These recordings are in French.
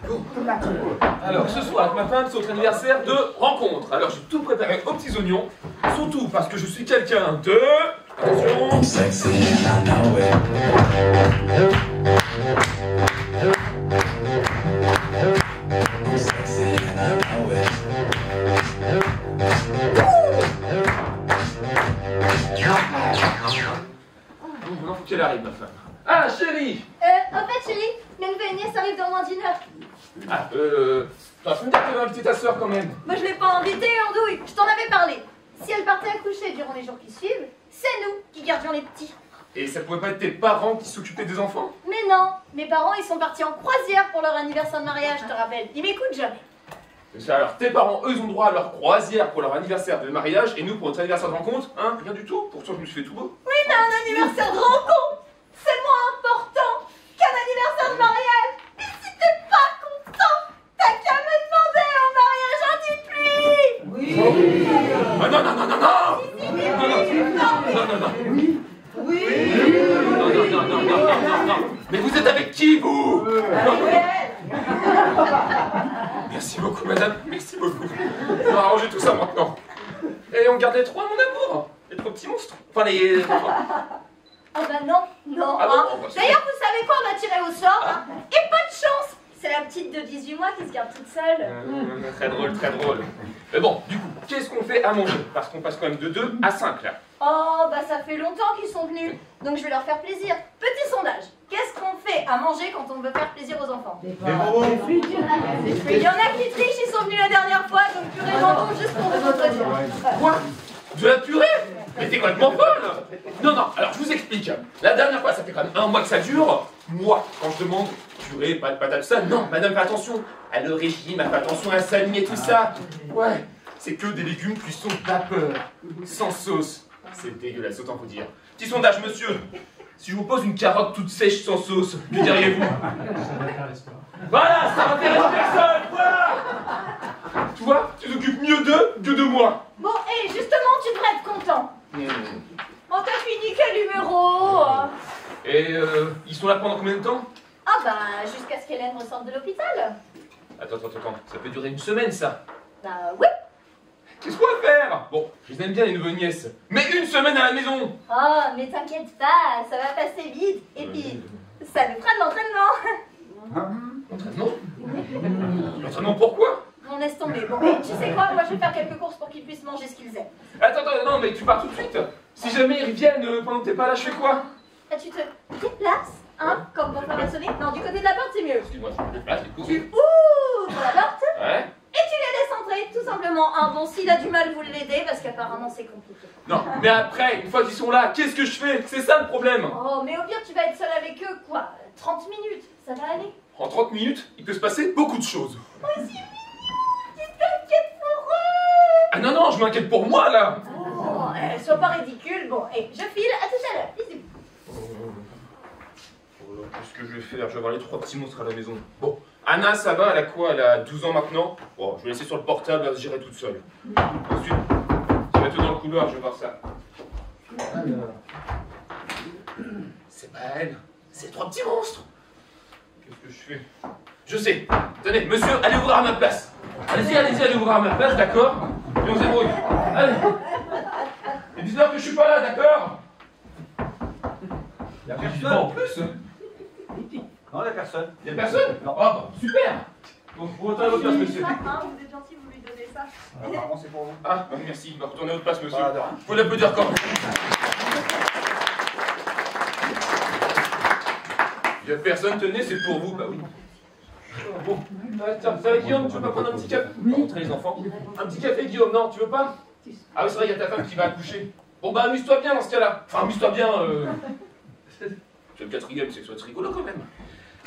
Bon. Alors, ce soir, avec ma femme, c'est notre anniversaire de rencontre. Alors, j'ai tout préparé aux petits oignons, surtout parce que je suis quelqu'un de... Attention. Sexy and I know it. Sexy and I know it. Bon, maintenant, faut qu'elle arrive, ma femme. Ah, chérie! En fait, chérie, la nouvelle nièce arrive dans moins d'une heure. Ah, t'as fait me dire que t'avais invité ta soeur quand même. Moi, je l'ai pas invitée, Andouille. Je t'en avais parlé. Si elle partait accoucher durant les jours qui suivent, c'est nous qui gardions les petits. Et ça pouvait pas être tes parents qui s'occupaient des enfants? Mais non, mes parents, ils sont partis en croisière pour leur anniversaire de mariage, je te rappelle. Ils m'écoutent jamais. Alors, tes parents, eux, ils ont droit à leur croisière pour leur anniversaire de mariage, et nous, pour notre anniversaire de rencontre, hein, rien du tout. Pourtant, je me suis fait tout beau. Oui, mais un anniversaire de rencontre, c'est moins important qu'un anniversaire de mariage. Et si t'es pas content, t'as qu'à me demander en mariage un dites-lui. Oui. Ah non, non, non, non, non. Non, non, non. Oui. Non. Mais vous êtes avec qui, vous? Merci beaucoup, madame. Merci beaucoup. On va arranger tout ça maintenant. Et on garde les trois, mon amour. Les trois petits monstres. Enfin, les... Oh bah non. Ah bon, bah, D'ailleurs, vous savez quoi, on a tiré au sort, hein. Et pas de chance. C'est la petite de 18 mois qui se garde toute seule. Très drôle, très drôle. Mais bon, du coup, qu'est-ce qu'on fait à manger? Parce qu'on passe quand même de 2 à 5, là. Oh, bah ça fait longtemps qu'ils sont venus, donc je vais leur faire plaisir. Petit sondage, qu'est-ce qu'on fait à manger quand on veut faire plaisir aux enfants? Des frites. Il y en a qui trichent, ils sont venus la dernière fois, donc purée d'andon juste pour vous entretien. Quoi? De la purée? Mais t'es complètement folle! Non, alors je vous explique. La dernière fois, ça fait quand même 1 mois que ça dure. Moi, quand je demande purée, pas de patate, ça, non, madame, fais attention. À le régime, elle fait attention à salmi et tout ça. Ouais, c'est que des légumes cuissons vapeur, sans sauce. C'est dégueulasse, autant vous dire. Petit sondage, monsieur. Si je vous pose une carotte toute sèche sans sauce, que diriez-vous? Voilà, ça m'intéresse personne, voilà. Tu vois, tu t'occupes mieux d'eux que de moi. Bon, et justement, tu devrais être content. On t'a fini quel numéro? Et ils sont là pendant combien de temps? Ah bah, jusqu'à ce qu'Hélène ressorte de l'hôpital. Attends, ça peut durer 1 semaine, ça. Bah oui. Qu'est-ce qu'on va faire? Bon, je les aime bien, les neveux nièces. Mais 1 semaine à la maison. Oh, mais t'inquiète pas, ça va passer vite. Et puis, ça nous fera de l'entraînement. L'entraînement? L'entraînement pourquoi? On laisse tomber. Bon, et tu sais quoi? Moi, je vais faire quelques courses pour qu'ils puissent manger ce qu'ils aiment. Attends, non, mais tu pars tout de suite. Si jamais ils reviennent pendant que t'es pas là, je fais quoi? Ah, tu te déplaces, hein? Comme pour faire sonner. Non, du côté de la porte, c'est mieux. Excuse-moi, je me déplace, du coup. Tu ouvres la porte. Ouais. Et tu les laisses entrer, tout simplement. Bon, s'il a du mal, vous l'aider, parce qu'apparemment, c'est compliqué. Non, mais après, une fois qu'ils sont là, qu'est-ce que je fais? C'est ça le problème. Oh, mais au pire, tu vas être seul avec eux, quoi? 30 minutes, ça va aller. En 30 minutes, il peut se passer beaucoup de choses. Oh, c'est mignon! Tu t'inquiètes pour eux! Ah non, je m'inquiète pour moi, là. Oh, sois pas ridicule. Bon, et je file, à tout à l'heure. Bisous. Qu'est-ce que je vais faire? Je vais avoir les 3 petits monstres à la maison. Bon, Anna, ça va, elle a quoi? Elle a 12 ans maintenant. Bon, je vais laisser sur le portable, elle se gérer toute seule. Ensuite, je vais mettre dans le couloir, je vais voir ça. Alors... C'est pas elle, c'est 3 petits monstres. Qu'est-ce que je fais? Je sais. Tenez, monsieur, allez ouvrir à ma place. Allez-y, allez ouvrir à ma place, d'accord? Et on se débrouille. Allez. Et dites-leur que je suis pas là, d'accord? Y'a personne en plus. Non, il n'y a personne. Y'a personne? Non. Ah bah, super. Donc, vous retournez à votre place, monsieur. Vous êtes gentil, vous lui donnez ça. Apparemment, c'est pour vous. Ah, merci. Bah, retournez à votre place, monsieur. Ah, d'accord. Faut l'applaudir quand même. Y'a personne, tenez, c'est pour vous. Bah oui. Bon, tiens, ça va Guillaume, tu veux pas prendre un petit café? Rentrez les enfants. Un petit café, Guillaume, non, tu veux pas? Ah oui, c'est vrai, il y a ta femme qui va accoucher. Bon bah, amuse-toi bien dans ce cas-là. Enfin, amuse-toi bien, C'est le 4ème, c'est que ça va être rigolo quand même.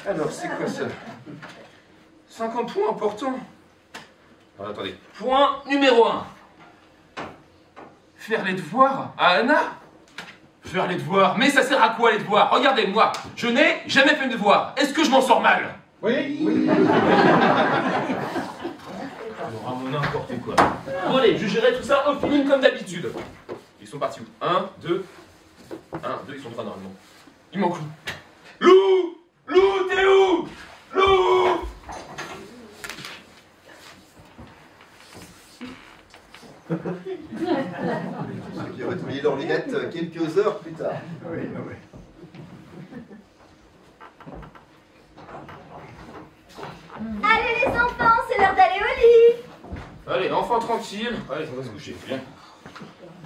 Alors, c'est quoi ça? 50 points importants. Alors, attendez. Point numéro 1. Faire les devoirs à Anna? Faire les devoirs? Mais ça sert à quoi les devoirs? Regardez, moi, je n'ai jamais fait de devoirs. Est-ce que je m'en sors mal? Oui. Alors, n'importe quoi. Bon, allez, je gérerai tout ça au feeling comme d'habitude. Ils sont partis où? 1, 2. 1, 2, ils sont 3 normalement. Il manque où? Lou! Lou, t'es où? Lou! Ceux qui auraient oublié leurs lunettes quelques heures plus tard. Oui, oui. Allez les enfants, c'est l'heure d'aller au lit. Allez, enfant tranquille. Allez, on va se coucher. Viens.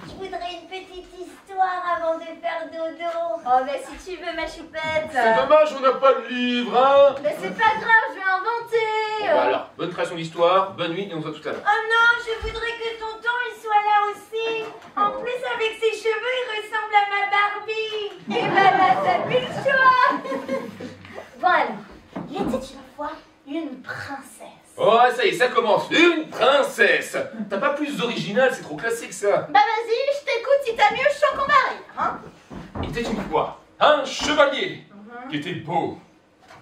Je voudrais une petite histoire avant de faire dodo. Oh, mais si tu veux, ma choupette. C'est dommage, on n'a pas de livre, hein. Mais c'est pas grave, je vais inventer. Bon, bah alors, bonne création d'histoire, bonne nuit et on se voit tout à l'heure. Oh non, je voudrais que tonton il soit là aussi. En plus, avec ses cheveux, il ressemble à ma Barbie. Et ben là, t'as plus le choix. Bon alors, il était une fois une princesse. Oh, ça y est, ça commence. Une princesse. T'as pas plus original, c'est trop classique ça. Bah vas-y, je t'écoute, si t'as mieux, je sens qu'on va rire, hein. Il était une fois un chevalier qui était beau,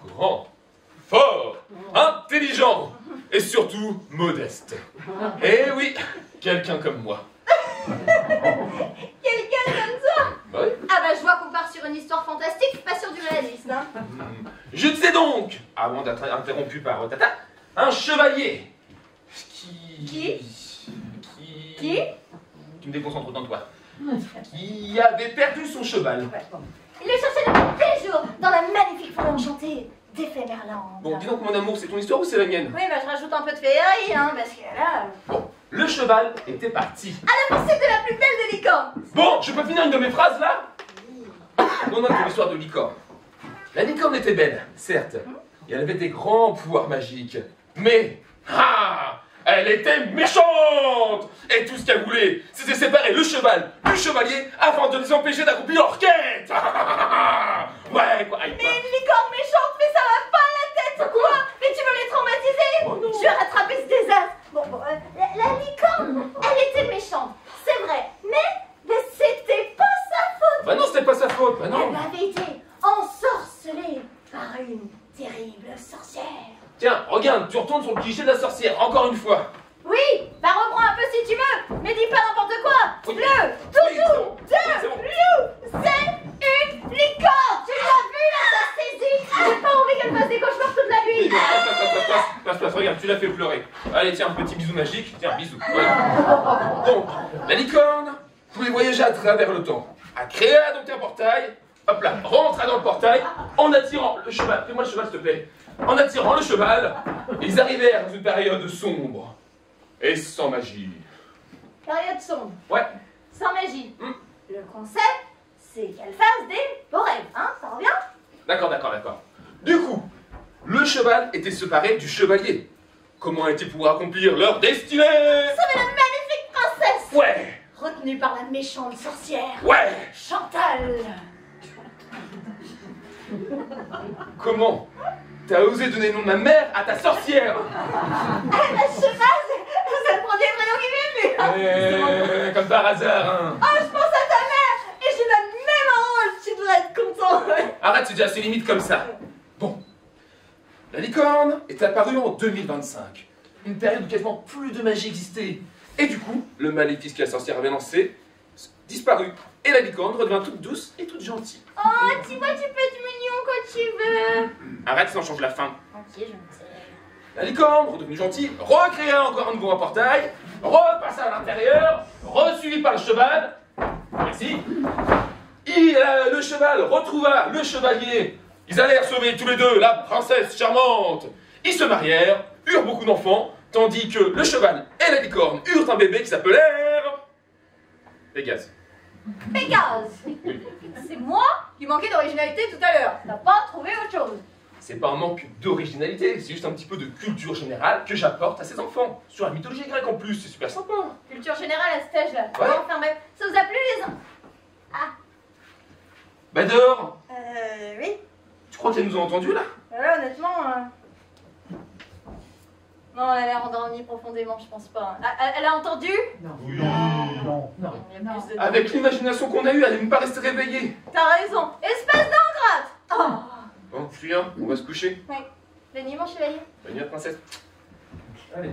grand, fort, intelligent et surtout modeste. Eh oui, quelqu'un comme moi. Quelqu'un comme toi. Bah oui. Ah bah je vois qu'on part sur une histoire fantastique, pas sur du réalisme, hein. Je disais donc, avant d'être interrompu par Tata, un chevalier qui Tu me déconcentres autant de toi. Qui avait perdu son cheval. Ouais, bon. Il le cherchait depuis des jours dans la magnifique forêt enchantée d'Éphémerland. Bon, dis donc mon amour, c'est ton histoire ou c'est la mienne? Oui, bah je rajoute un peu de féerie, hein, parce que là... Bon, le cheval était parti. À la poursuite de la plus belle de licorne. Bon, je peux finir une de mes phrases là? On a pour l'histoire de licorne. La licorne était belle, certes, et elle avait des grands pouvoirs magiques. Mais, elle était méchante! Et tout ce qu'elle voulait, c'était séparer le cheval du chevalier afin de les empêcher d'accomplir leur quête! Ouais, quoi, aïe, Mais une licorne méchante, mais ça va pas la tête ou quoi? Mais tu veux les traumatiser? Oh non. Je vais rattraper ce désastre. Bon, la licorne, elle était méchante, c'est vrai, mais c'était pas sa faute. Bah non, c'était pas sa faute, bah non! Elle avait été ensorcelée par une terrible sorcière. Tiens, regarde, tu retournes sur le cliché de la sorcière, encore une fois. Oui, bah reprends un peu si tu veux, mais dis pas n'importe quoi. Oui. Bleu, Oui, toutou, c'est bon. loup, c'est une licorne. Tu l'as vu là, t'as saisi. J'ai pas envie qu'elle fasse des cauchemars toute la nuit. Passe, regarde, tu l'as fait pleurer. Allez, tiens, un petit bisou magique. Tiens, bisou. Voilà. Donc, la licorne pouvait voyager à travers le temps. Elle créa donc un portail. Hop là, rentra dans le portail en attirant le cheval. Fais-moi le cheval, s'il te plaît. En attirant le cheval, ils arrivèrent dans une période sombre et sans magie. Période sombre, Ouais. sans magie. Le concept, c'est qu'elle fasse des beaux rêves, hein, ça revient? D'accord. Du coup, le cheval était séparé du chevalier. Comment était pour accomplir leur destinée? Sauver la magnifique princesse. Ouais. Retenue par la méchante sorcière. Ouais. Chantal. Comment t'as osé donner le nom de ma mère à ta sorcière? Ah, la cheval, c'est le premier prénom qui m'est venu. Comme par hasard, hein. Oh, je pense à ta mère et j'ai la même rôle, tu devrais être content. Arrête, c'est déjà assez limite comme ça. Bon. La licorne est apparue en 2025. Une période où quasiment plus de magie existait. Et du coup, le maléfice que la sorcière avait lancé disparut. Et la licorne redevint toute douce et toute gentille. Oh, tu vois, tu peux être mignon quand tu veux. Arrête, ça en change la fin. Ok, je me sais. La licorne, redevenue gentille, recréa encore un nouveau portail, repassa à l'intérieur, resuivi par le cheval. Merci. Le cheval retrouva le chevalier. Ils allèrent sauver tous les deux la princesse charmante. Ils se marièrent, eurent beaucoup d'enfants, tandis que le cheval et la licorne eurent un bébé qui s'appelèrent Pégase. Pégase. Oui. C'est moi qui manquais d'originalité tout à l'heure. T'as pas trouvé autre chose. C'est pas un manque d'originalité, c'est juste un petit peu de culture générale que j'apporte à ces enfants. Sur la mythologie grecque en plus, c'est super sympa. Culture générale à cet âge-là. Ouais. Bon, enfin bref, ça vous a plu les enfants? Bah dehors, Oui. tu crois qu'elle nous a entendus là? Voilà, honnêtement... Non, elle est endormie profondément, je pense pas. Elle a entendu? Oui. Non. Il y a plus de... Avec l'imagination qu'on a eue, elle n'est même pas restée réveillée. T'as raison. Espèce d'ingrate. Oh. Bon, Julien, on va se coucher. Oui. Bonne nuit, mon chevalier. Bonne nuit, princesse. Allez.